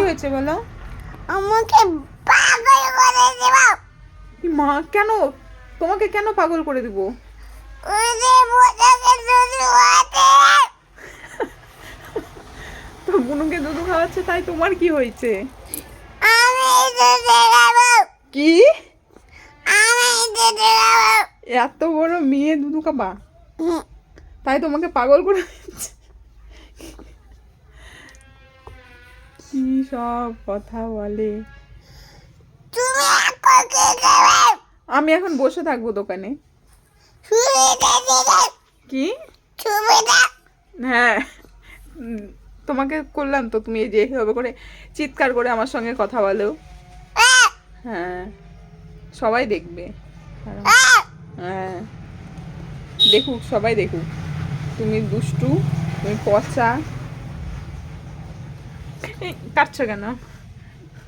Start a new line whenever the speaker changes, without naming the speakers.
হয়েছে বলো?
আমাকে পাগল করে দিবা।
মা কেন? তোমাকে কেন পাগল করে দিব?
ওই যে বোঝাকে দুধ খাওয়াতে।
তো বুনুকে দুধ খাওয়াচ্ছে, তাই তোমার কি হয়েছে?
আমি দুধ খাবো।
কি?
আমি দুধ খাবো।
এত বড় মেয়ে দুধ খাবা? তাই তোমাকে পাগল করে দিচ্ছে। কি সব কথা বলে।
তুমি এখন কি খাবে?
আমি এখন বসে থাকবো দোকানে।
সুবিধা দিলে।
কি?
সুবিধা।
হ্যাঁ, তোমাকে করলাম তো, তুমি এই যে এভাবে করে চিৎকার করে আমার সঙ্গে কথা বলো। হ্যাঁ, সবাই দেখবে। হ্যাঁ, দেখুক, সবাই দেখুক তুমি দুষ্টু, তুমি পচা। এই, কাটছো কেন?